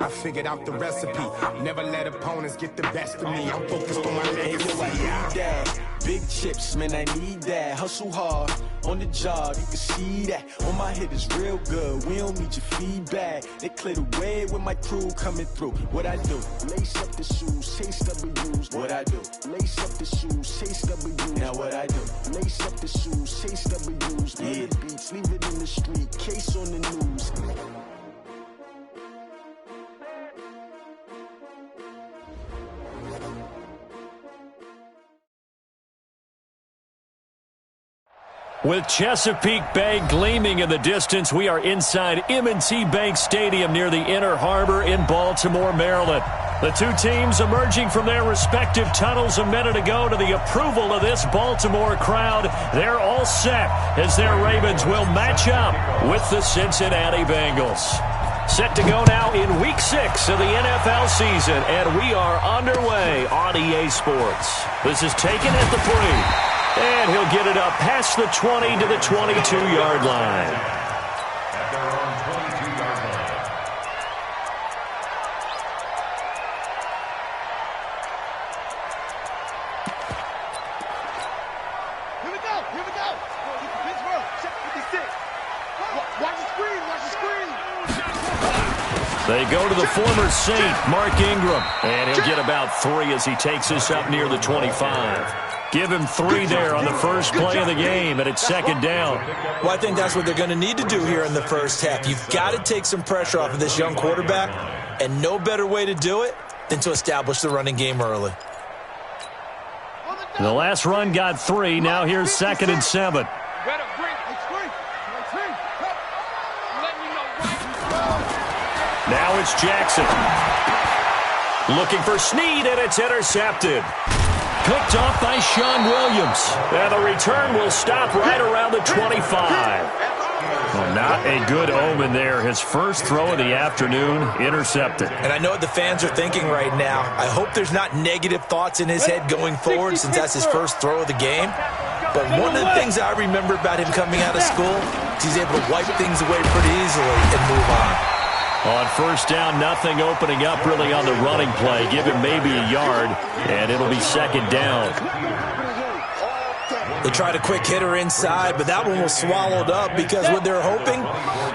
I figured out the recipe. Never let opponents get the best of me. I'm focused on my legacy. Big chips, man, I need that. Hustle hard on the job, you can see that. On my head is real good, we don't need your feedback. They clear the way with my crew coming through. What I do? Lace up the shoes, chase W's. What I do? Lace up the shoes, chase W's. Now what I do? Lace up the shoes, chase W's. Yeah. The beats, leave it in the street, case on the news. With Chesapeake Bay gleaming in the distance, we are inside M&T Bank Stadium near the Inner Harbor in Baltimore, Maryland. The two teams emerging from their respective tunnels a minute ago to the approval of this Baltimore crowd. They're all set as their Ravens will match up with the Cincinnati Bengals. Set to go now in Week 6 of the NFL season, and we are underway on EA Sports. This is taken at the 3. And he'll get it up past the 20 to the 22-yard line. At their own 22-yard line. Here we go. PS4, check 56. Watch the screen, They go to the former Saint, Mark Ingram. And he'll get about 3 as he takes us up near the 25. Give him 3 there on the first play of the game, and it's second down. Well, I think that's what they're going to need to do here in the first half. You've got to take some pressure off of this young quarterback, and no better way to do it than to establish the running game early. The last run got 3. Now here's 2nd and 7. Now it's Jackson. Looking for Snead, and it's intercepted. Picked off by Sean Williams. And the return will stop right around the 25. Well, not a good omen there. His first throw of the afternoon, intercepted. And I know what the fans are thinking right now. I hope there's not negative thoughts in his head going forward since that's his first throw of the game. But one of the things I remember about him coming out of school is he's able to wipe things away pretty easily and move on. On first down, nothing opening up really on the running play. Give him maybe a yard, and it'll be second down. They tried a quick hitter inside, but that one was swallowed up because what they're hoping,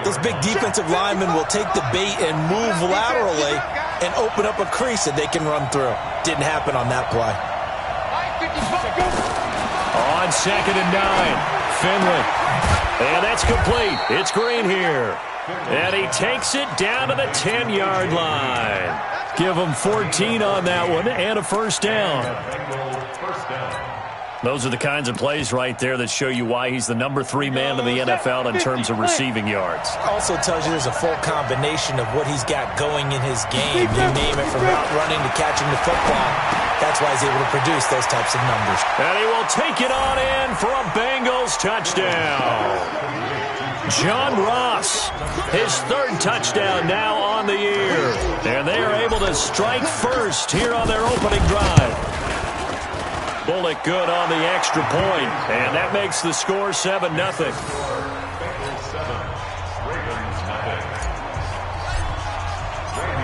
those big defensive linemen will take the bait and move laterally and open up a crease that they can run through. Didn't happen on that play. On 2nd and 9, Finley. And that's complete. It's Green here. And he takes it down to the 10-yard line. Give him 14 on that one and a first down. Those are the kinds of plays right there that show you why he's the number 3 man in the NFL in terms of receiving yards. Also tells you there's a full combination of what he's got going in his game. You name it, from route running to catching the football. That's why he's able to produce those types of numbers. And he will take it on in for a Bengals touchdown. John Ross, his 3rd touchdown now on the year. And they are able to strike first here on their opening drive. Bullock good on the extra point, and that makes the score 7-0.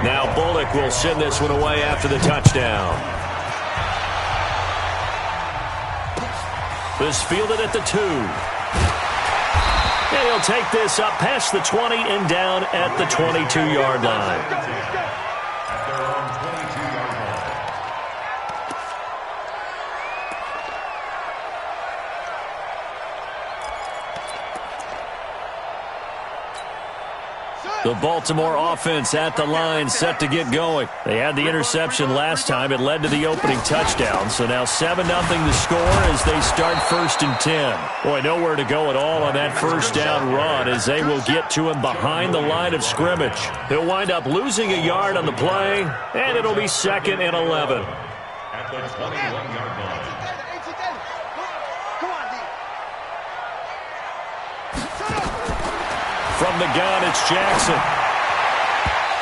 Now Bullock will send this one away after the touchdown. This fielded at the 2. And he'll take this up past the 20 and down at the 22-yard line. At their own 22-yard line. The Baltimore offense at the line, set to get going. They had the interception last time. It led to the opening touchdown. So now 7-0 the score as they start 1st and 10. Boy, nowhere to go at all on that first down run as they will get to him behind the line of scrimmage. He'll wind up losing a yard on the play, and it'll be 2nd and 11. At the 21-yard line. From the gun, it's Jackson.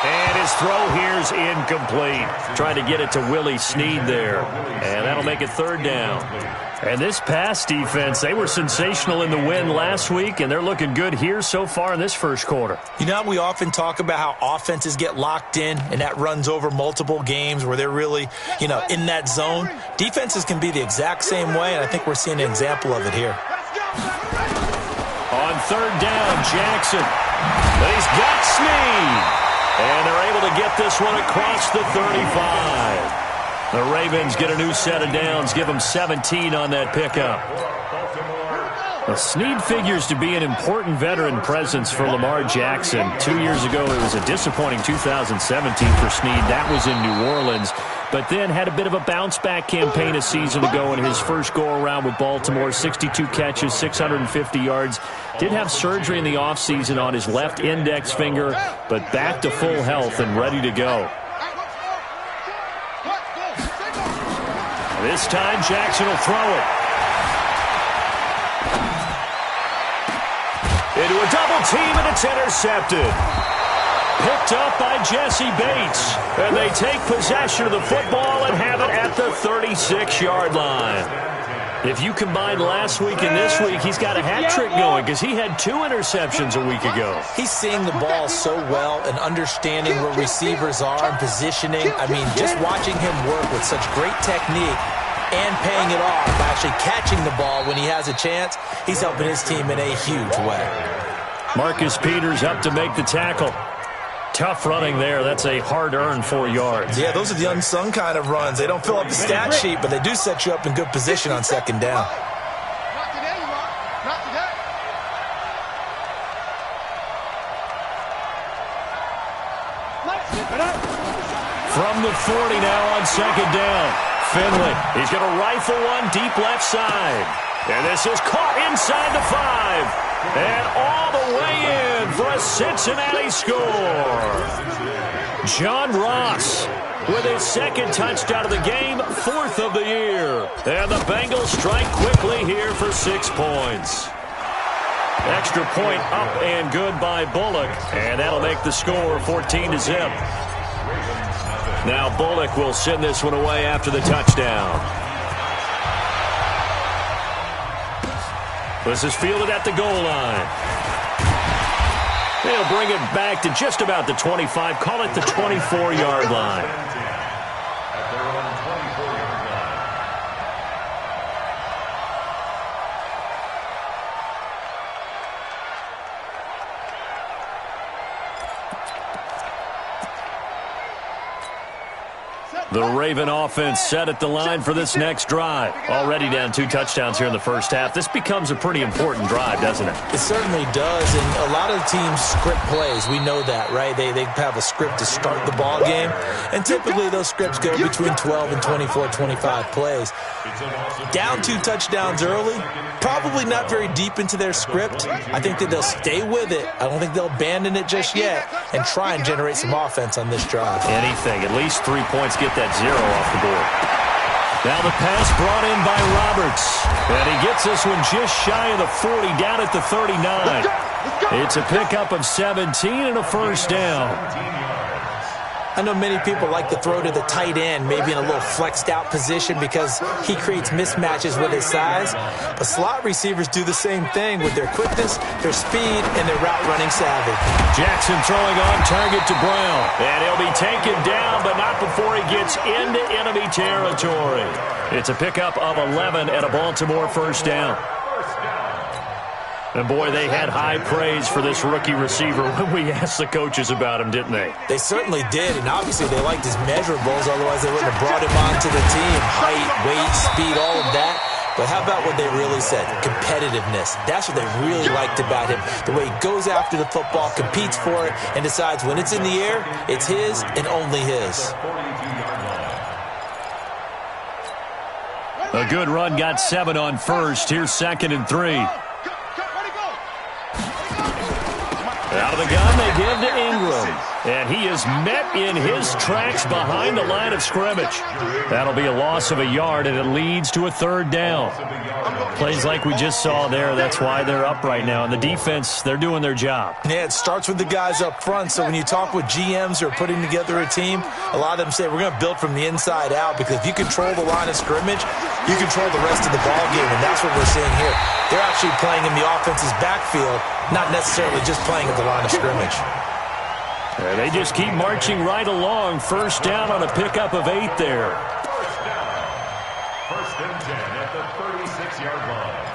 And his throw here's incomplete. Trying to get it to Willie Snead there. And that'll make it third down. And this pass defense, they were sensational in the win last week, and they're looking good here so far in this first quarter. You know, we often talk about how offenses get locked in, and that runs over multiple games where they're really, in that zone. Defenses can be the exact same way, and I think we're seeing an example of it here. On third down, Jackson. But he's got Snead. And they're able to get this one across the 35. The Ravens get a new set of downs, give them 17 on that pickup. Well, Snead figures to be an important veteran presence for Lamar Jackson. 2 years ago, it was a disappointing 2017 for Snead. That was in New Orleans. But then had a bit of a bounce-back campaign a season ago in his first go-around with Baltimore. 62 catches, 650 yards. Did have surgery in the offseason on his left index finger, but back to full health and ready to go. This time, Jackson will throw it. Into a double team, and it's intercepted. Picked up by Jesse Bates. And they take possession of the football and have it at the 36-yard line. If you combine last week and this week, he's got a hat trick going because he had 2 interceptions a week ago. He's seeing the ball so well and understanding where receivers are and positioning. I mean, just watching him work with such great technique and paying it off by actually catching the ball when he has a chance, he's helping his team in a huge way. Marcus Peters up to make the tackle. Tough running there. That's a hard-earned 4 yards. Yeah, those are the unsung kind of runs. They don't fill up the stat sheet, but they do set you up in good position on second down. Not today, Mark. Not today. From the 40 now on second down. Finley, he's going to rifle one deep left side. And this is caught inside the 5. And all the way in for a Cincinnati score. John Ross with his second touchdown of the game, 4th of the year. And the Bengals strike quickly here for 6 points. Extra point up and good by Bullock. And that'll make the score 14-0. Now Bullock will send this one away after the touchdown. This is fielded at the goal line. They'll bring it back to just about the 25. Call it the 24-yard line. At their own 24-yard line. The Raven offense set at the line for this next drive. Already down 2 touchdowns here in the first half. This becomes a pretty important drive, doesn't it? It certainly does, and a lot of teams script plays. We know that, right? They have a script to start the ball game, and typically those scripts go between 12 and 24, 25 plays. Down 2 touchdowns early, probably not very deep into their script. I think that they'll stay with it. I don't think they'll abandon it just yet and try and generate some offense on this drive. Anything. At least 3 points, get that 0 off the board. Now the pass brought in by Roberts. And he gets this one just shy of the 40, down at the 39. It's a pickup of 17 and a first down. I know many people like to throw to the tight end, maybe in a little flexed out position because he creates mismatches with his size. But slot receivers do the same thing with their quickness, their speed, and their route running savvy. Jackson throwing on target to Brown. And he'll be taken down, but not before he gets into enemy territory. It's a pickup of 11 and a Baltimore first down. And, boy, they had high praise for this rookie receiver when we asked the coaches about him, didn't they? They certainly did, and obviously they liked his measurables, otherwise they wouldn't have brought him onto the team. Height, weight, speed, all of that. But how about what they really said? Competitiveness. That's what they really liked about him. The way he goes after the football, competes for it, and decides when it's in the air, it's his and only his. A good run got 7 on first. Here's 2nd and 3. Out of the gun, they give to Ingram. And he is met in his tracks behind the line of scrimmage. That'll be a loss of a yard, and it leads to a third down. Plays like we just saw there, that's why they're up right now. And the defense, they're doing their job. Yeah, it starts with the guys up front. So when you talk with GMs who are putting together a team, a lot of them say we're going to build from the inside out, because if you control the line of scrimmage, you control the rest of the ball game, and that's what we're seeing here. They're actually playing in the offense's backfield, not necessarily just playing at the line of scrimmage. And they just keep marching right along. First down on a pickup of 8 there. First and 10 at the 36-yard line.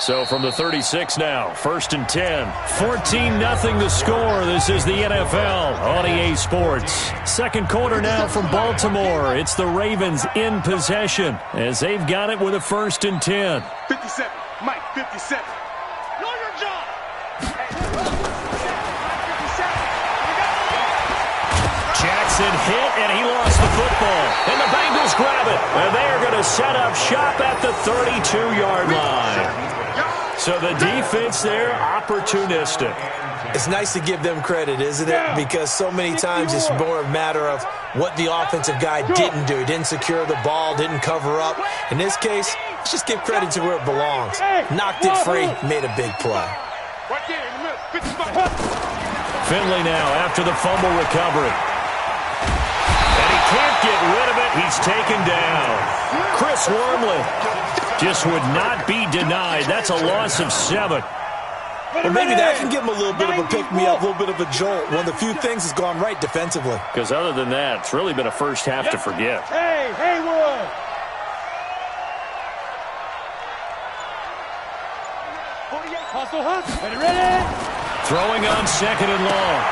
So from the 36 now, first and 10. 14-0 the score. This is the NFL on EA Sports. Second quarter now from Baltimore. It's the Ravens in possession as they've got it with a first and 10. 57. Mike, 57. Know your job. Jackson hit, and he lost the football. And the Bengals grab it. And they are going to set up shop at the 32-yard line. So the defense there, opportunistic. It's nice to give them credit, isn't it? Because so many times it's more a matter of what the offensive guy didn't do. He didn't secure the ball, didn't cover up. In this case, let's just give credit to where it belongs. Knocked it free, made a big play. Right there in the middle. 55. Finley now after the fumble recovery. And he can't get rid of it. He's taken down. Chris Wormley just would not be denied. That's a loss of 7. Well, maybe that can give him a little bit of a pick-me-up, a little bit of a jolt. One of the few things has gone right defensively. Because other than that, it's really been a first half to forget. Hey, Haywood. Hustle, hustle. Ready? Throwing on second and long.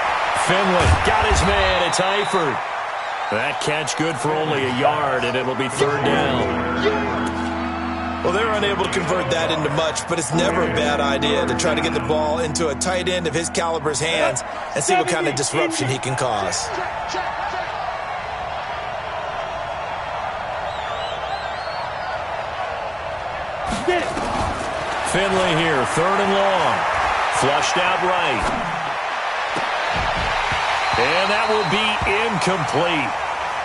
Finley got his man. It's Eifert. That catch good for only a yard, and it'll be third down. Well, they're unable to convert that into much, but it's never a bad idea to try to get the ball into a tight end of his caliber's hands and see what kind of disruption he can cause. Finley here, third and long. Flushed out right. And that will be incomplete.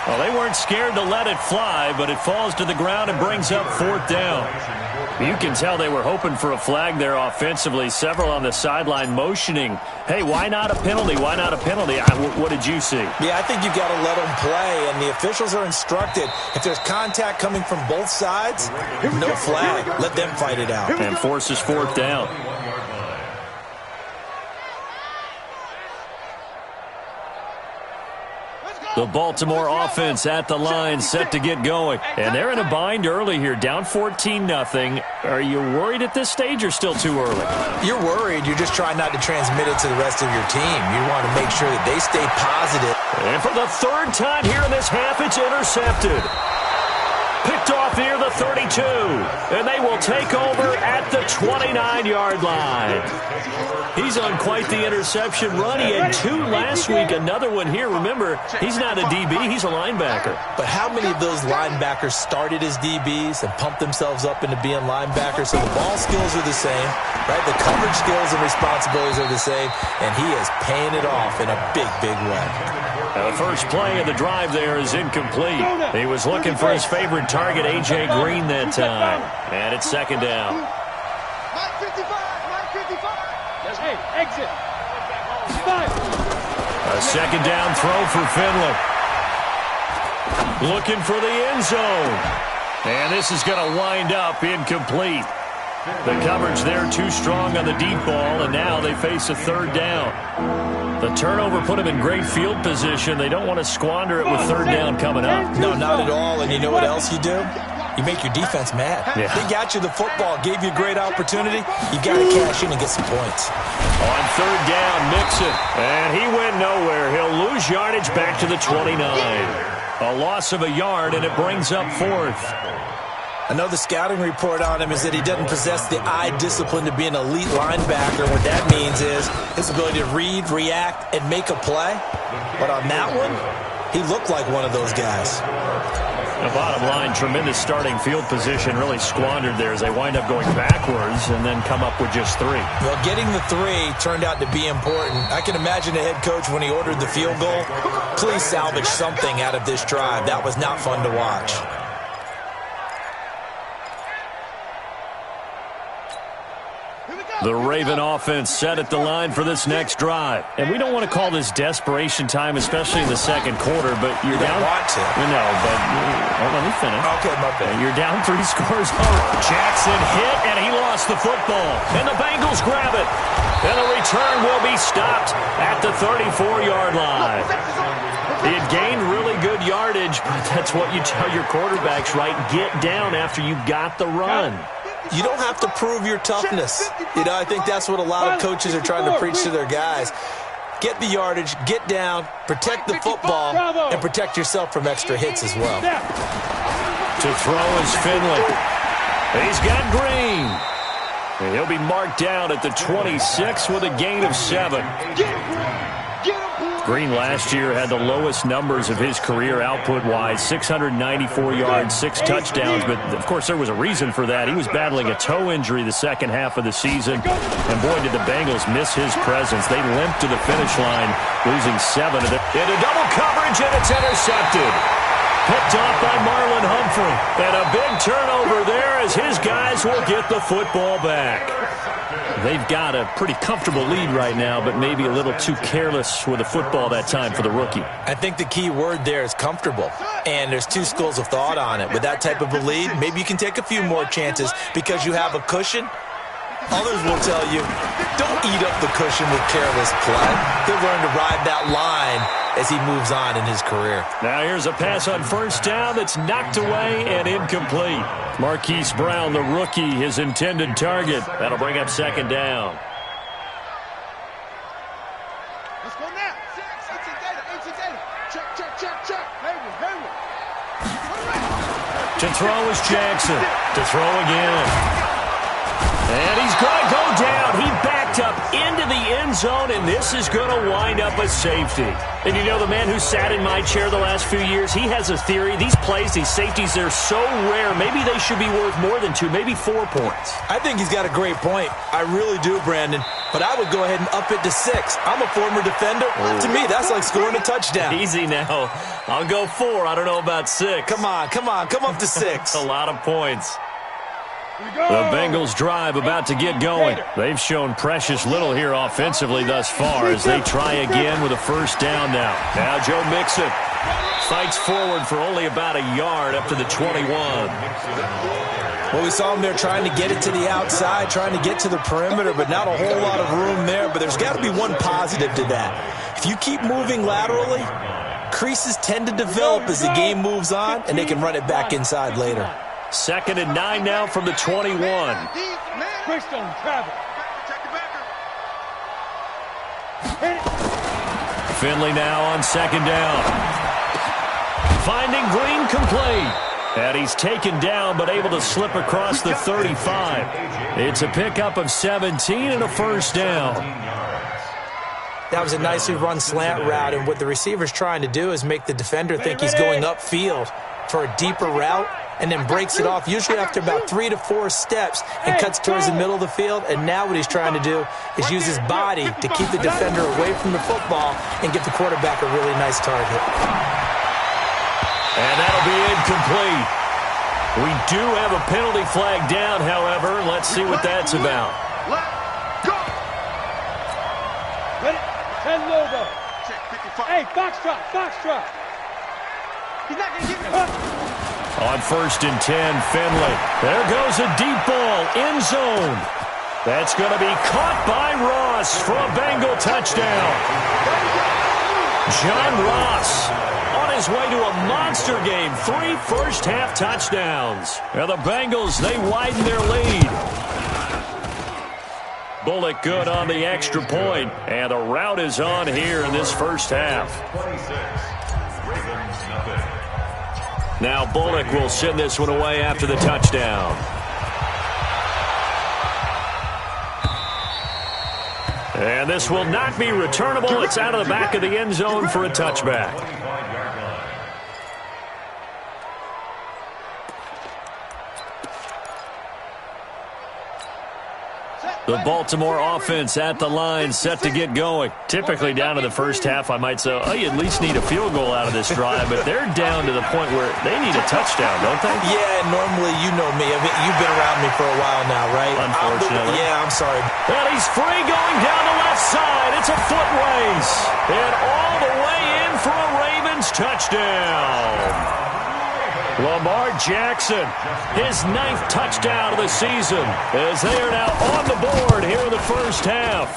Well, they weren't scared to let it fly, but it falls to the ground and brings up fourth down. You can tell they were hoping for a flag there offensively. Several on the sideline motioning, hey, why not a penalty? Why not a penalty? What did you see? Yeah, I think you've got to let them play, and the officials are instructed. If there's contact coming from both sides, no flag. Let them fight it out. And forces fourth down. The Baltimore offense at the line, set to get going. And they're in a bind early here, down 14-0. Are you worried at this stage or still too early? You're worried. You're just trying not to transmit it to the rest of your team. You want to make sure that they stay positive. And for the third time here in this half, it's intercepted. Picked off near the 32. And they will take over at the 29-yard line. He's on quite the interception run. He had 2 last week, another one here. Remember, he's not a DB, he's a linebacker. But how many of those linebackers started as DBs and pumped themselves up into being linebackers? So the ball skills are the same, right? The coverage skills and responsibilities are the same, and he is paying it off in a big, big way. Now the first play of the drive there is incomplete. He was looking for his favorite target, A.J. Green, that time. And it's second down. Mike 55. Mike 55. Hey, exit. 5. A second down throw for Finley. Looking for the end zone. And this is going to wind up incomplete. The coverage there too strong on the deep ball, and now they face a third down. The turnover put them in great field position. They don't want to squander it with third down coming up. No, not at all. And you know what else you do? You make your defense mad. Yeah. They got you the football, gave you a great opportunity. You got to cash in and get some points. On third down, Mixon. And he went nowhere. He'll lose yardage back to the 29. A loss of a yard, and it brings up fourth. Another scouting report on him is that he doesn't possess the eye discipline to be an elite linebacker. What that means is his ability to read, react, and make a play. But on that one, he looked like one of those guys. The bottom line, tremendous starting field position, really squandered there as they wind up going backwards and then come up with just 3. Well, getting the 3 turned out to be important. I can imagine the head coach when he ordered the field goal. Please salvage something out of this drive. That was not fun to watch. The Raven offense set at the line for this next drive. And we don't want to call this desperation time, especially in the second quarter, but you're down. Want to. No, but let me finish. Okay, my bad. You're down 3 scores. Jackson hit, and he lost the football. And the Bengals grab it. And the return will be stopped at the 34-yard line. He had gained really good yardage, but that's what you tell your quarterbacks, right? Get down after you got the run. You don't have to prove your toughness. You know, I think that's what a lot of coaches are trying to preach to their guys. Get the yardage, get down, protect the football, and protect yourself from extra hits as well. To throw is Finley. He's got Green. And he'll be marked down at the 26 with a gain of 7. Green last year had the lowest numbers of his career output-wise, 694 yards, 6 touchdowns. But, of course, there was a reason for that. He was battling a toe injury the second half of the season. And, boy, did the Bengals miss his presence. They limped to the finish line, losing 7 of them. Into double coverage, and it's intercepted. Picked off by Marlon Humphrey. And a big turnover there as his guys will get the football back. They've got a pretty comfortable lead right now, but maybe a little too careless with the football that time for the rookie. I think the key word there is comfortable, and there's 2 schools of thought on it. With that type of a lead, maybe you can take a few more chances because you have a cushion. Others will tell you, don't eat up the cushion with careless play. He'll learn to ride that line as he moves on in his career. Now here's a pass on first down that's knocked away and incomplete. Marquise Brown, the rookie, his intended target. That'll bring up second down. Let's go now. 18 data. Check. Hayward. To throw is Jackson. To throw again. And he's going to go down. He backed up into the end zone, and this is going to wind up a safety. And you know, the man who sat in my chair the last few years, he has a theory. These plays, these safeties, they're so rare. Maybe they should be worth more than 2, maybe 4 points. I think he's got a great point. I really do, Brandon. But I would go ahead and up it to 6. I'm a former defender. To me, that's like scoring a touchdown. Easy now. I'll go 4. I don't know about 6. Come on. Come up to 6. A lot of points. The Bengals drive about to get going. They've shown precious little here offensively thus far as they try again with a first down now. Now Joe Mixon fights forward for only about a yard up to the 21. Well, we saw him there trying to get it to the outside, trying to get to the perimeter, but not a whole lot of room there. But there's got to be one positive to that. If you keep moving laterally, creases tend to develop as the game moves on, and they can run it back inside later. 2nd and 9 now from the 21. Finley now on 2nd down. Finding Green complete. And he's taken down but able to slip across the 35. It's a pickup of 17 and a first down. That was a nicely run slant route, and what the receiver's trying to do is make the defender think he's going upfield for a deeper route, and then breaks it off, usually after about 3 to 4 steps, and cuts towards the middle of the field. And now what he's trying to do is use his body to keep the defender away from the football and get the quarterback a really nice target. And that'll be incomplete. We do have a penalty flag down, however. Let's see what that's about. Ready? 10 logo. Hey, box drop. He's not going to give it. On 1st and 10, Finley. There goes a deep ball, end zone. That's going to be caught by Ross for a Bengal touchdown. John Ross on his way to a monster game. 3 first-half touchdowns. Now the Bengals, they widen their lead. Bullock good on the extra point, and the route is on here in this first half. 26, Ravens nothing. Now Bullock will send this one away after the touchdown. And this will not be returnable. It's out of the back of the end zone for a touchback. The Baltimore offense at the line, set to get going. Typically down to the first half, I might say, oh, you at least need a field goal out of this drive, but they're down to the point where they need a touchdown, don't they? Yeah, normally, you know me. I mean, you've been around me for a while now, right? Unfortunately. I'm sorry. And he's free going down the left side. It's a foot race. And all the way in for a Ravens touchdown. Lamar Jackson, his 9th touchdown of the season, as they are now on the board here in the first half.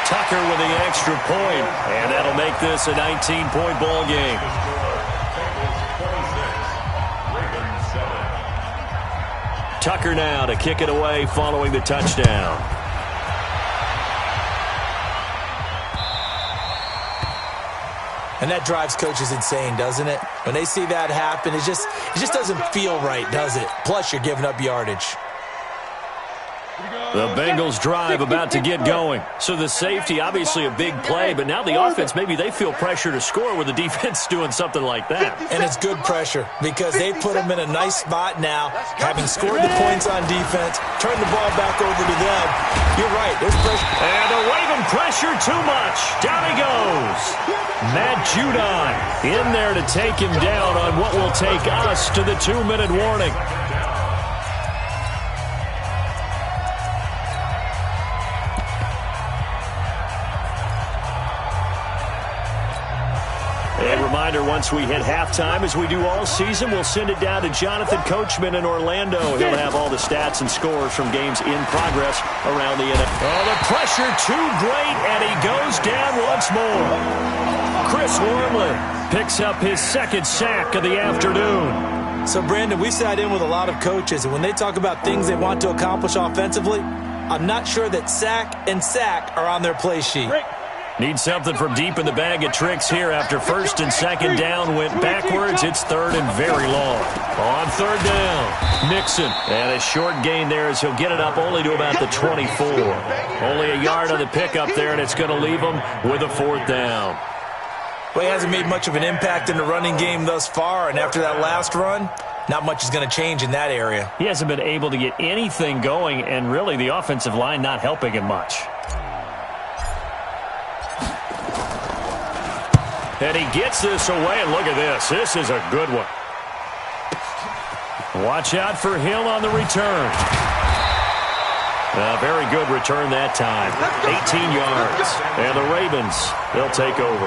Tucker with the extra point, and that'll make this a 19-point ball game. Tucker now to kick it away following the touchdown. And that drives coaches insane, doesn't it? When they see that happen, it just doesn't feel right, does it? Plus, you're giving up yardage. The Bengals drive about to get going. So the safety, obviously a big play, but now the offense, maybe they feel pressure to score with the defense doing something like that. And it's good pressure because they put them in a nice spot now, having scored the points on defense, turn the ball back over to them. You're right, there's pressure. And the Raven pressure too much. Down he goes. Matt Judon in there to take him down on what will take us to the 2-minute warning. A reminder, once we hit halftime, as we do all season, we'll send it down to Jonathan Coachman in Orlando. He'll have all the stats and scores from games in progress around the NFL. Oh, the pressure too great, and he goes down once more. Chris Wormley picks up his 2nd sack of the afternoon. So, Brandon, we sat in with a lot of coaches, and when they talk about things they want to accomplish offensively, I'm not sure that sack and sack are on their play sheet. Need something from deep in the bag of tricks here after 1st and 2nd down went backwards. It's 3rd and very long. On 3rd down, Nixon. And a short gain there as he'll get it up only to about the 24. Only a yard on the pickup there, and it's going to leave him with a 4th down. Well, he hasn't made much of an impact in the running game thus far, and after that last run, not much is going to change in that area. He hasn't been able to get anything going, and really the offensive line not helping him much. And he gets this away, and look at this. This is a good one. Watch out for Hill on the return. A very good return that time. 18 yards. And the Ravens, they'll take over.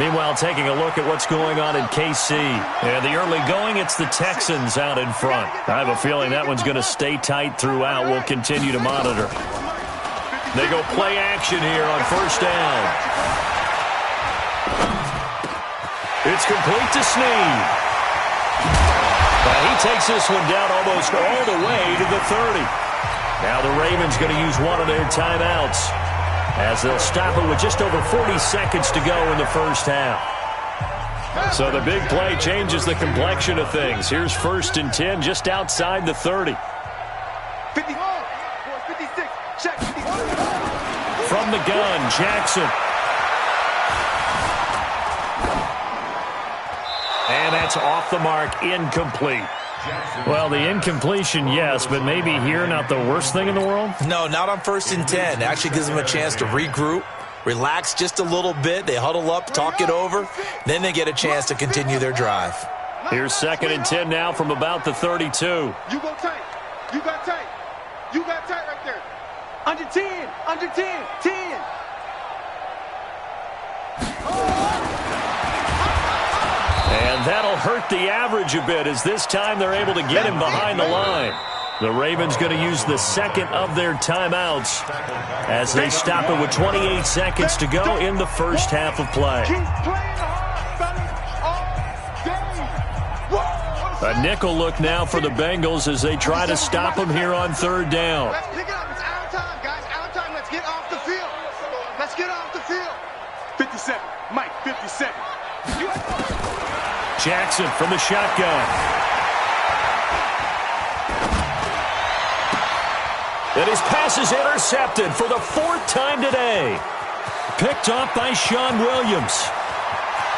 Meanwhile, taking a look at what's going on in KC. And the early going, it's the Texans out in front. I have a feeling that one's going to stay tight throughout. We'll continue to monitor. They go play action here on 1st down. It's complete to Snead. He takes this one down almost all the way to the 30. Now the Ravens going to use one of their timeouts as they'll stop it with just over 40 seconds to go in the first half. So the big play changes the complexion of things. Here's 1st and 10 just outside the 30. 56, check. From the gun, Jackson. And that's off the mark, incomplete. Well, the incompletion, yes, but maybe here not the worst thing in the world? No, not on 1st and 10. Actually gives them a chance to regroup, relax just a little bit. They huddle up, talk it over. Then they get a chance to continue their drive. Here's 2nd and 10 now from about the 32. You go tight. You got tight. You got tight right there. Under 10. Under 10. 10. And that'll hurt the average a bit as this time they're able to get him behind the line. The Ravens going to use the 2nd of their timeouts as they stop it with 28 seconds to go in the first half of play. A nickel look now for the Bengals as they try to stop him here on 3rd down. Let's pick it up. It's out of time, guys. Out of time. Let's get off the field. Let's get off the field. 57. Mike, 57. Jackson from the shotgun. And his pass is intercepted for the 4th time today. Picked off by Sean Williams.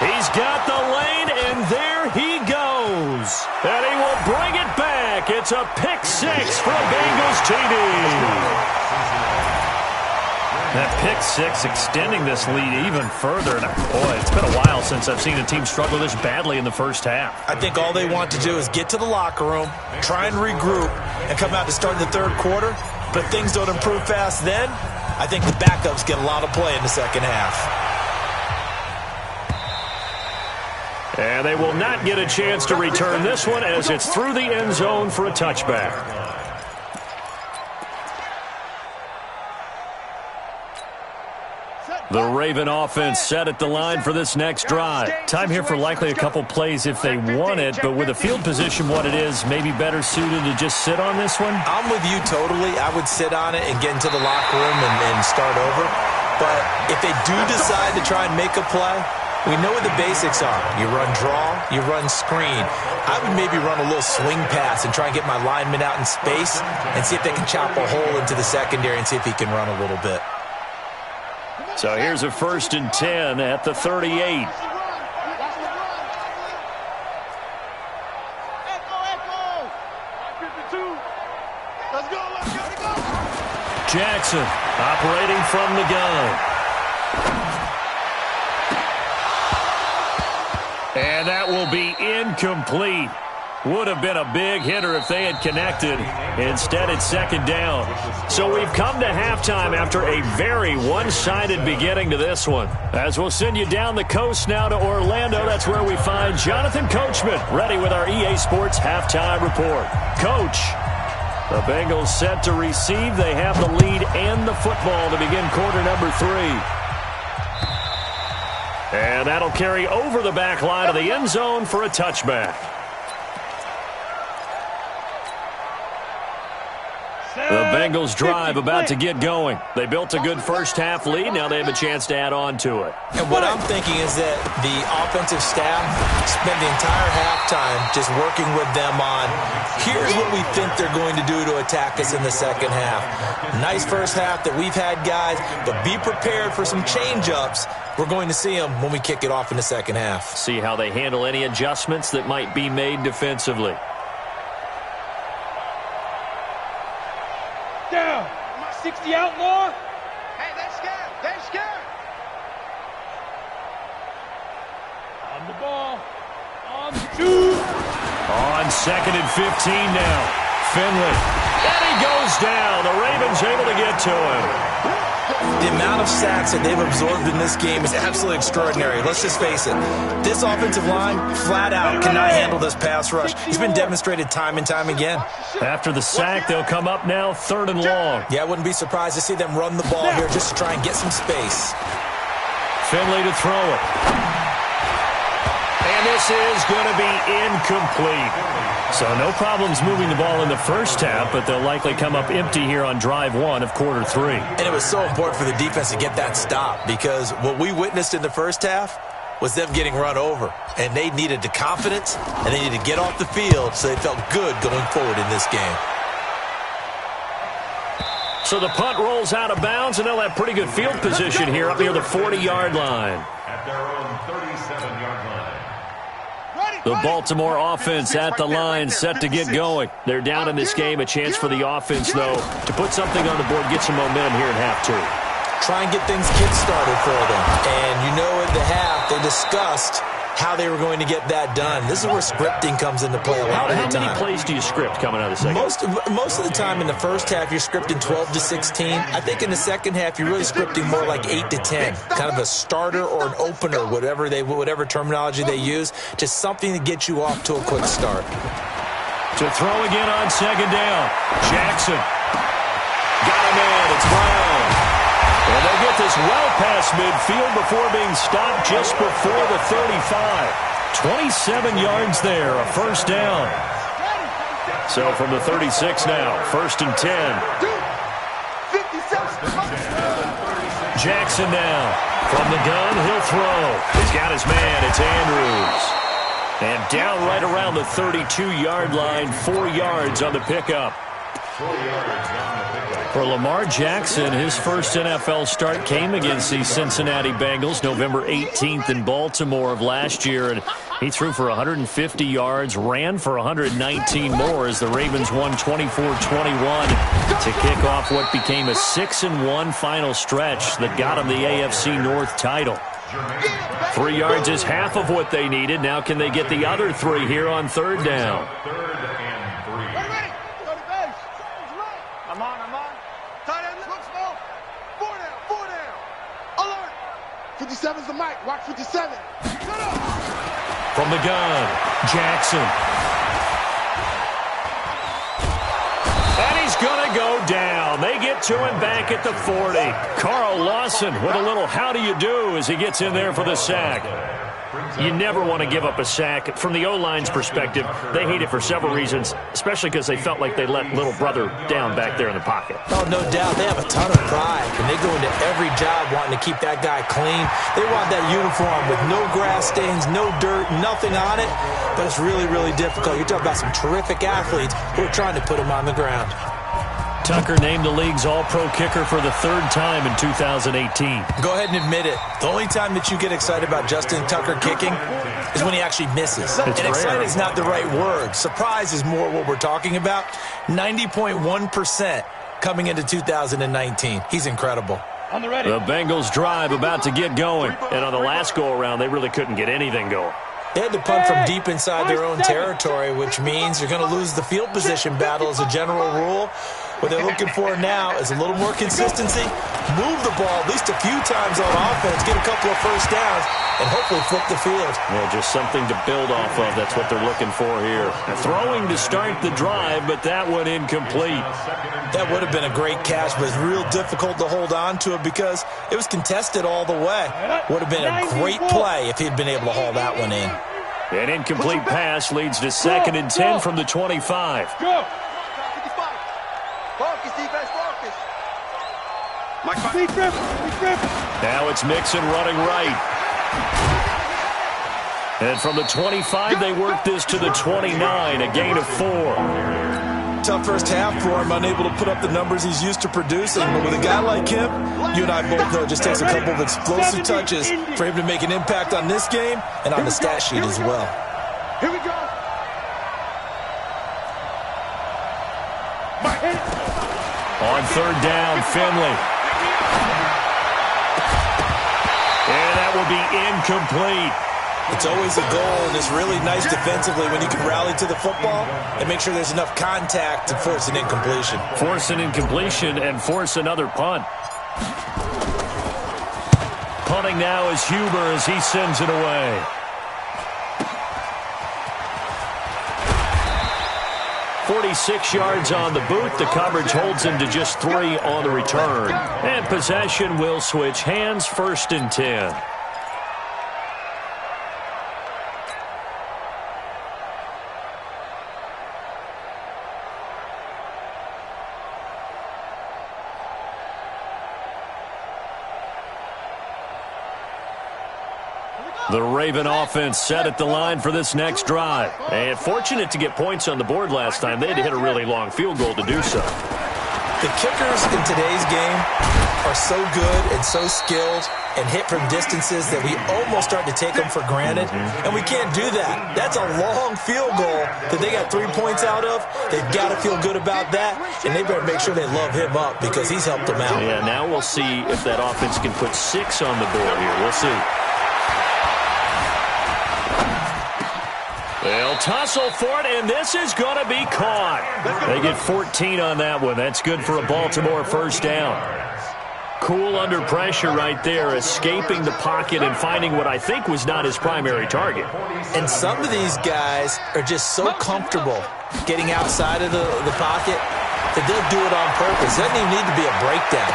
He's got the lane, and there he goes. throws, and he will bring it back. It's a pick six for a Bengals TD. That pick six extending this lead even further. And boy, it's been a while since I've seen a team struggle this badly in the first half. I think all they want to do is get to the locker room, try and regroup, and come out to start the third quarter. But if things don't improve fast then, I think the backups get a lot of play in the second half. And they will not get a chance to return this one as it's through the end zone for a touchback. The Raven offense set at the line for this next drive. Time here for likely a couple plays if they want it, but with the field position what it is, maybe better suited to just sit on this one? I'm with you totally. I would sit on it and get into the locker room and start over. But if they do decide to try and make a play, we know what the basics are. You run draw, you run screen. I would maybe run a little swing pass and try and get my lineman out in space and see if they can chop a hole into the secondary and see if he can run a little bit. So here's a 1st and 10 at the 38. Jackson operating from the gun. And that will be incomplete. Would have been a big hitter if they had connected. Instead, it's 2nd down. So we've come to halftime after a very one-sided beginning to this one. As we'll send you down the coast now to Orlando, that's where we find Jonathan Coachman, ready with our EA Sports halftime report. Coach, the Bengals set to receive. They have the lead and the football to begin quarter number 3. And that'll carry over the back line of the end zone for a touchback. The Bengals drive about to get going. They built a good first half lead. Now they have a chance to add on to it. And what I'm thinking is that the offensive staff spent the entire halftime just working with them on, here's what we think they're going to do to attack us in the second half. Nice first half that we've had, guys, but be prepared for some change-ups. We're going to see them when we kick it off in the second half. See how they handle any adjustments that might be made defensively. Down. 60 outlaw. Hey, they're scared. They're scared. On the ball. On the 2. On 2nd and 15 now. Finley. And he goes down. The Ravens able to get to him. The amount of sacks that they've absorbed in this game is absolutely extraordinary. Let's just face it. This offensive line, flat out, cannot handle this pass rush. It's been demonstrated time and time again. After the sack, they'll come up now 3rd and long. Yeah, I wouldn't be surprised to see them run the ball here just to try and get some space. Finley to throw it. And this is going to be incomplete. So no problems moving the ball in the first half, but they'll likely come up empty here on drive 1 of quarter 3. And it was so important for the defense to get that stop because what we witnessed in the first half was them getting run over. And they needed the confidence, and they needed to get off the field so they felt good going forward in this game. So the punt rolls out of bounds, and they'll have pretty good field position here up near the 40-yard line. At their own 37-yard line. The Baltimore offense at the line, set to get going. They're down in this game. A chance for the offense, though, to put something on the board, get some momentum here in half 2. Try and get things kick-started for them. And you know at the half, they discussed how they were going to get that done. This is where scripting comes into play a lot of the time. How many plays do you script coming out of the second? Most of the time in the first half, you're scripting 12 to 16. I think in the second half, you're really scripting more like 8 to 10. Kind of a starter or an opener, whatever terminology they use. Just something to get you off to a quick start. To throw again on 2nd down. Jackson. Got him in. It's Brown. And they'll get this well past midfield before being stopped just before the 35. 27 yards there, a 1st down. So from the 36 now, 1st and 10. Jackson now. From the gun, he'll throw. He's got his man. It's Andrews. And down right around the 32-yard line, 4 yards on the pickup. 4 yards on the pickup. For Lamar Jackson, his first NFL start came against the Cincinnati Bengals November 18th in Baltimore of last year. And He threw for 150 yards, ran for 119 more as the Ravens won 24-21 to kick off what became a 6-1 final stretch that got them the AFC North title. 3 yards is half of what they needed. Now can they get the other 3 here on third down? I'm on. Tight end, look small. 4 down. Alert. 57's the mic. Watch 57. From the gun, Jackson. And he's going to go down. They get to him back at the 40. Carl Lawson with a little how do you do as he gets in there for the sack. You never want to give up a sack. From the O-line's perspective, they hate it for several reasons, especially because they felt like they let little brother down back there in the pocket. Oh, no doubt. They have a ton of pride, and they go into every job wanting to keep that guy clean. They want that uniform with no grass stains, no dirt, nothing on it, but it's really, really difficult. You're talking about some terrific athletes who are trying to put him on the ground. Tucker named the league's all-pro kicker for the 3rd time in 2018. Go ahead and admit it. The only time that you get excited about Justin Tucker kicking is when he actually misses. And excited is not the right word. Surprise is more what we're talking about. 90.1% coming into 2019. He's incredible. The Bengals drive about to get going. And on the last go-around, they really couldn't get anything going. They had to punt from deep inside their own territory, which means you're going to lose the field position battle as a general rule. What they're looking for now is a little more consistency, move the ball at least a few times on offense, get a couple of first downs, and hopefully flip the field. Yeah, just something to build off of. That's what they're looking for here. Throwing to start the drive, but that one incomplete. That would have been a great catch, but it's real difficult to hold on to it because it was contested all the way. Would have been a great play if he'd been able to haul that one in. An incomplete pass leads to 2nd and 10 from the 25. Go. Focus, defense, focus. Now it's Mixon running right. And from the 25, they work this to the 29, a gain of 4. Tough first half for him, unable to put up the numbers he's used to producing. But with a guy like him, you and I both know it just takes a couple of explosive touches for him to make an impact on this game and on the stat sheet as well. Here we go. On third down, Finley. And that will be incomplete. It's always a goal, and it's really nice defensively when you can rally to the football and make sure there's enough contact to force an incompletion. Force an incompletion and force another punt. Punting now is Huber as he sends it away. 46 yards on the boot. The coverage holds him to just 3 on the return. And possession will switch hands, 1st and 10. The Raven offense set at the line for this next drive. And fortunate to get points on the board last time. They had to hit a really long field goal to do so. The kickers in today's game are so good and so skilled and hit from distances that we almost start to take them for granted. And we can't do that. That's a long field goal that they got 3 points out of. They've got to feel good about that. And they better make sure they love him up because he's helped them out. Yeah, now we'll see if that offense can put 6 on the board here. We'll see. They'll tussle for it, and this is going to be caught. They get 14 on that one. That's good for a Baltimore first down. Cool under pressure right there, escaping the pocket and finding what I think was not his primary target. And some of these guys are just so comfortable getting outside of the pocket that they'll do it on purpose. It doesn't even need to be a breakdown.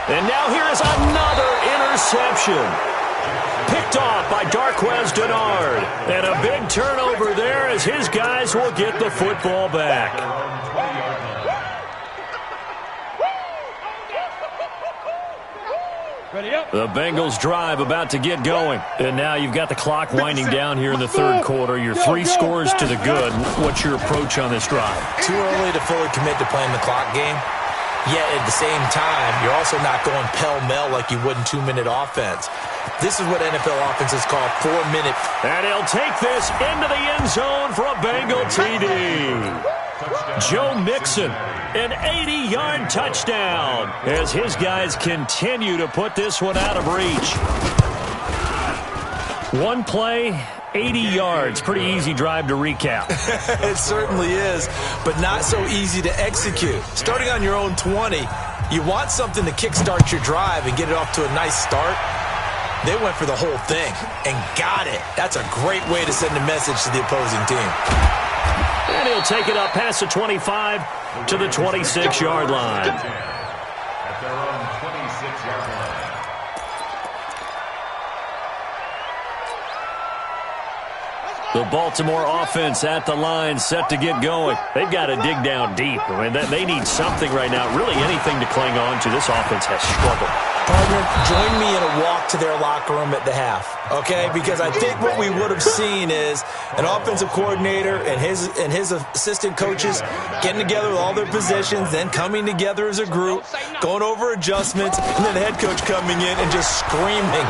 And now here is another interception. Picked off by Darquez Denard. And a big turnover there as his guys will get the football back. The Bengals drive about to get going. And now you've got the clock winding down here in the third quarter. Your 3 scores to the good. What's your approach on this drive? Too early to fully commit to playing the clock game. Yet at the same time, you're also not going pell-mell like you would in 2-minute offense. This is what NFL offenses call 4-minute. And he'll take this into the end zone for a Bengal TD. Joe Mixon, an 80-yard touchdown as his guys continue to put this one out of reach. One play, 80 yards. Pretty easy drive to recap. It certainly is, but not so easy to execute. Starting on your own 20, you want something to kickstart your drive and get it off to a nice start. They went for the whole thing and got it. That's a great way to send a message to the opposing team. And he'll take it up past the 25 to the 26-yard line. At their own 26-yard line. The Baltimore offense at the line, set to get going. They've got to dig down deep. I mean, they need something right now, really anything to cling on to. This offense has struggled. Partner, join me in a walk to their locker room at the half, okay? Because I think what we would have seen is an offensive coordinator and his assistant coaches getting together with all their positions, then coming together as a group, going over adjustments, and then the head coach coming in and just screaming,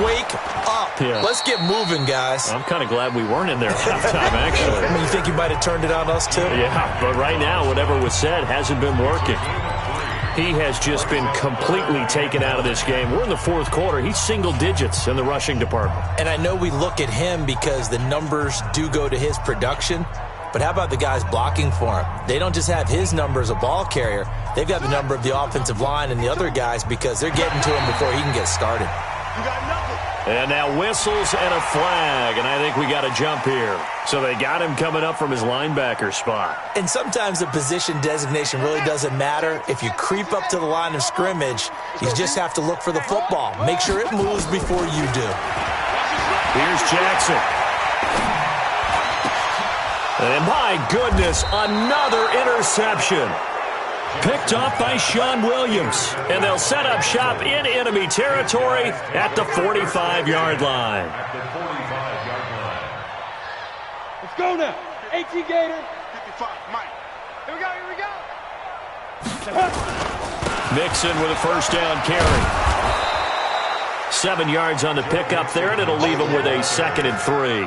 "Wake up. Yeah. Let's get moving, guys." I'm kind of glad we weren't in there at halftime, actually. I mean, you think you might have turned it on us, too? Yeah, but right now, whatever was said hasn't been working. He has just been completely taken out of this game. We're in the fourth quarter. He's single digits in the rushing department. And I know we look at him because the numbers do go to his production, but how about the guys blocking for him? They don't just have his number as a ball carrier. They've got the number of the offensive line and the other guys because they're getting to him before he can get started. You got nothing. And now whistles and a flag, and I think we got a jump here. So they got him coming up from his linebacker spot. And sometimes the position designation really doesn't matter. If you creep up to the line of scrimmage, you just have to look for the football. Make sure it moves before you do. Here's Jackson. And my goodness, another interception. Picked off by Sean Williams. And they'll set up shop in enemy territory at the 45-yard line. At the 45-yard line. Let's go now. 18 Gator. 55, Mike. Here we go, here we go. Mixon with a first down carry. 7 yards on the pickup there, and it'll leave him with a 2nd and 3.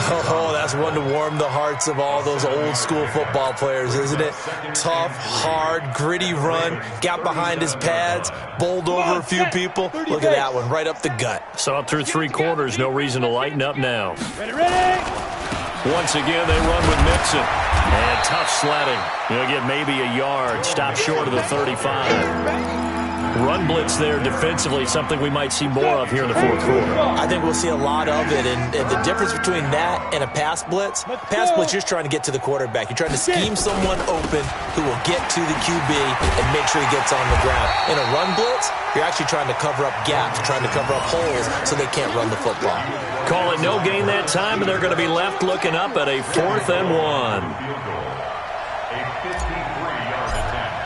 Oh, that's one to warm the hearts of all those old school football players, isn't it? Tough, hard, gritty run, got behind his pads, bowled over a few people. Look at that one, right up the gut. So up through 3 quarters, no reason to lighten up now. Ready. Once again, they run with Mixon. And tough sledding. He'll get maybe a yard, stop short of the 35. Run blitz there defensively, something we might see more of here in the fourth quarter. I think we'll see a lot of it, and the difference between that and a pass blitz, you're just trying to get to the quarterback. You're trying to scheme someone open who will get to the QB and make sure he gets on the ground. In a run blitz, you're actually trying to cover up gaps, trying to cover up holes so they can't run the football. Call it no gain that time, and they're going to be left looking up at a 4th and 1. A 53-yard attempt.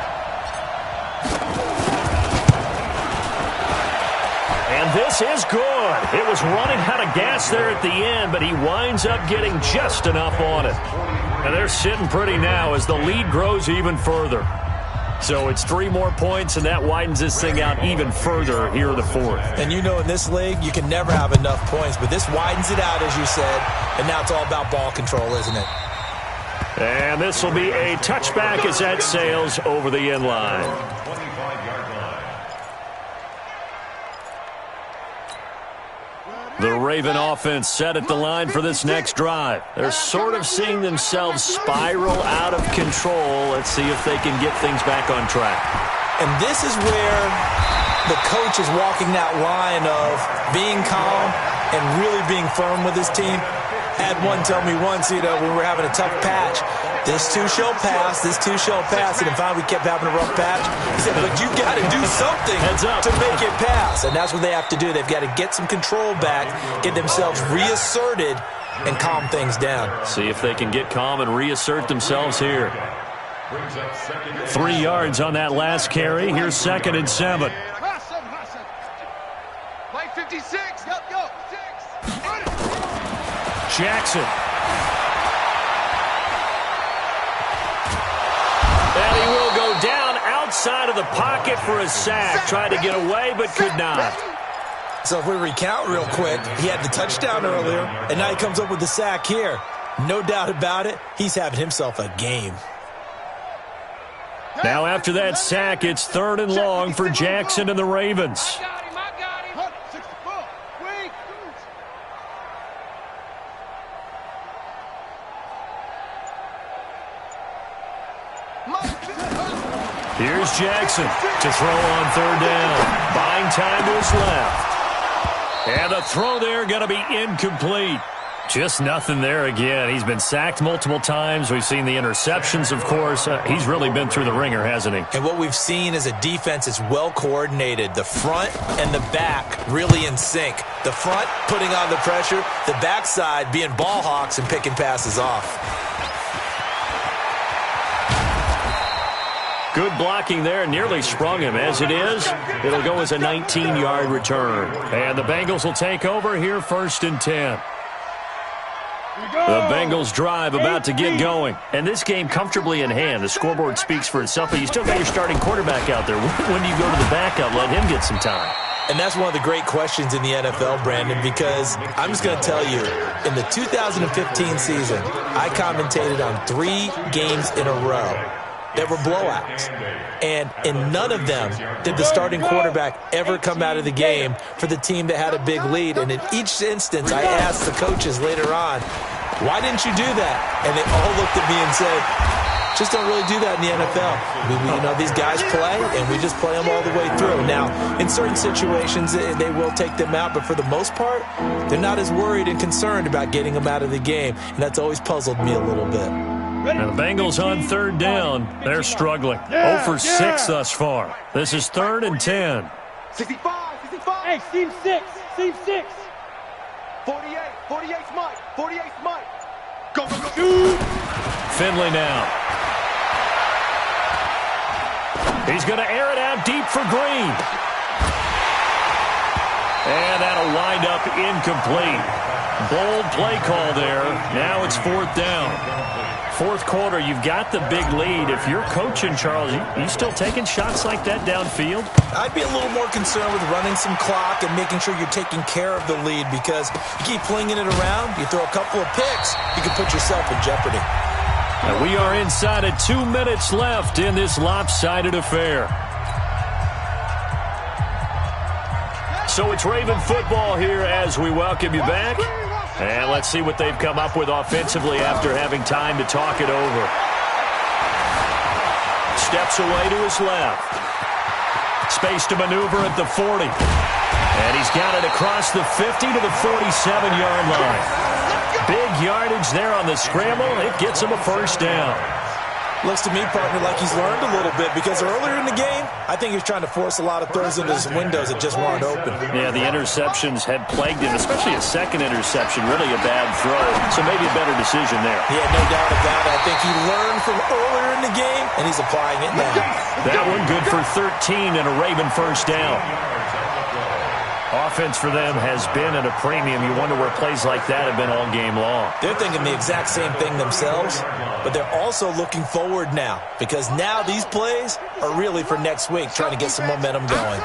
And this is good. It was running out of gas there at the end, but he winds up getting just enough on it. And they're sitting pretty now as the lead grows even further. So it's 3 more points, and that widens this thing out even further here in the fourth. And you know in this league, you can never have enough points, but this widens it out, as you said, and now it's all about ball control, isn't it? And this will be a touchback as that sails over the end line. 25-yard line. The Raven offense set at the line for this next drive. They're sort of seeing themselves spiral out of control. Let's see if they can get things back on track. And this is where the coach is walking that line of being calm and really being firm with his team. Had one tell me once, when we were having a tough patch, this too shall pass, this too shall pass. And finally we kept having a rough patch. He said, but you got to do something to make it pass. And that's what they have to do. They've got to get some control back, get themselves reasserted, and calm things down. See if they can get calm and reassert themselves here. 3 yards on that last carry. Here's 2nd and 7. Play 56. Yep, go. 6. Run it. Jackson. And he will go down outside of the pocket for a sack. Tried to get away, but could not. So if we recount real quick, he had the touchdown earlier, and now he comes up with the sack here. No doubt about it, he's having himself a game. Now after that sack, it's 3rd and long for Jackson and the Ravens. Here's Jackson to throw on 3rd down. Buying time to his left. And the throw there going to be incomplete. Just nothing there again. He's been sacked multiple times. We've seen the interceptions, of course. He's really been through the ringer, hasn't he? And what we've seen is a defense that's well coordinated. The front and the back really in sync. The front putting on the pressure. The backside being ball hawks and picking passes off. Good blocking there. Nearly sprung him. As it is, it'll go as a 19-yard return. And the Bengals will take over here 1st and 10. The Bengals drive about to get going. And this game comfortably in hand. The scoreboard speaks for itself, but you still got your starting quarterback out there. When do you go to the backup? Let him get some time. And that's one of the great questions in the NFL, Brandon, because I'm just going to tell you, in the 2015 season, I commentated on 3 games in a row that were blowouts. And in none of them did the starting quarterback ever come out of the game for the team that had a big lead. And in each instance, I asked the coaches later on, why didn't you do that? And they all looked at me and said, just don't really do that in the NFL. These guys play, and we just play them all the way through. Now, in certain situations, they will take them out, but for the most part, they're not as worried and concerned about getting them out of the game. And that's always puzzled me a little bit. Now the Bengals on 3rd down. They're struggling. 0 for 6 thus far. This is 3rd and 10. 65, 65. Hey, seam 6. Seam 6. 48. 48's Mike. 48's Mike. Go, go, go. Shoot. Finley now. He's going to air it out deep for Green. And that'll wind up incomplete. Bold play call there. Now it's 4th down. 4th quarter, you've got the big lead. If you're coaching, Charles, you still taking shots like that downfield? I'd be a little more concerned with running some clock and making sure you're taking care of the lead, because you keep flinging it around, you throw a couple of picks, you can put yourself in jeopardy. And we are inside of 2 minutes left in this lopsided affair. So it's Raven football here as we welcome you back. And let's see what they've come up with offensively after having time to talk it over. Steps away to his left. Space to maneuver at the 40. And he's got it across the 50 to the 47-yard line. Big yardage there on the scramble. It gets him a 1st down. Looks to me, partner, like he's learned a little bit, because earlier in the game, I think he was trying to force a lot of throws into his windows that just weren't open. Yeah, the interceptions had plagued him, especially a second interception, really a bad throw. So maybe a better decision there. Yeah, no doubt about it. I think he learned from earlier in the game, and he's applying it now. That one good for 13 and a Raven 1st down. Offense for them has been at a premium. You wonder where plays like that have been all game long. They're thinking the exact same thing themselves, but they're also looking forward now, because now these plays are really for next week, trying to get some momentum going.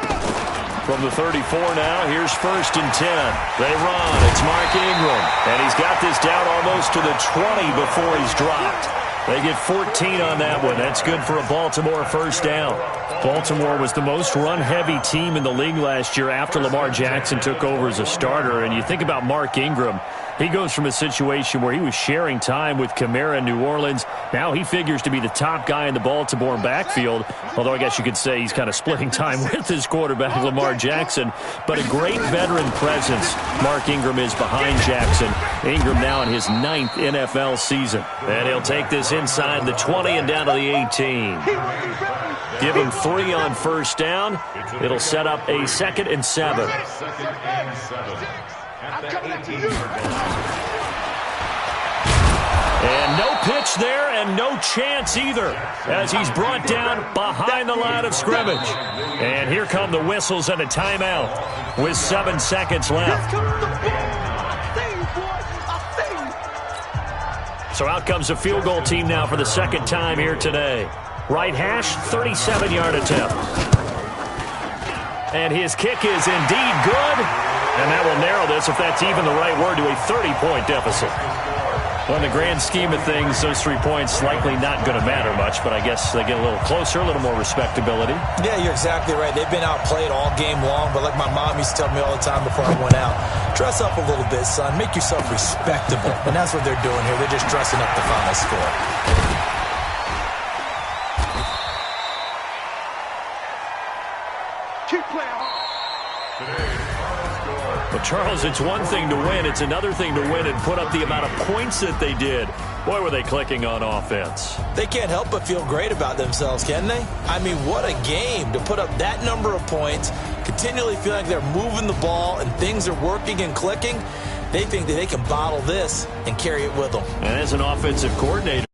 From the 34 now, here's 1st and 10. They run. It's Mark Ingram, and he's got this down almost to the 20 before he's dropped. They get 14 on that one. That's good for a Baltimore 1st down. Baltimore was the most run-heavy team in the league last year after Lamar Jackson took over as a starter. And you think about Mark Ingram, he goes from a situation where he was sharing time with Kamara in New Orleans. Now he figures to be the top guy in the Baltimore backfield, although I guess you could say he's kind of splitting time with his quarterback, Lamar Jackson. But a great veteran presence Mark Ingram is behind Jackson. Ingram now in his 9th NFL season. And he'll take this inside the 20 and down to the 18. Give him 3 on 1st down. It'll set up a 2nd and 7. And no pitch there, and no chance either, as he's brought down behind the line of scrimmage. And here come the whistles and a timeout with 7 seconds left. So out comes the field goal team now for the 2nd time here today. Right hash, 37-yard attempt. And his kick is indeed good. And that will narrow this, if that's even the right word, to a 30-point deficit. Well, in the grand scheme of things, those 3 points likely not going to matter much, but I guess they get a little closer, a little more respectability. Yeah, you're exactly right. They've been outplayed all game long, but like my mom used to tell me all the time before I went out, dress up a little bit, son. Make yourself respectable. And that's what they're doing here. They're just dressing up the final score. Keep playing hard. Well, Charles, it's one thing to win. It's another thing to win and put up the amount of points that they did. Boy, were they clicking on offense. They can't help but feel great about themselves, can they? I mean, what a game to put up that number of points, continually feel like they're moving the ball and things are working and clicking. They think that they can bottle this and carry it with them. And as an offensive coordinator,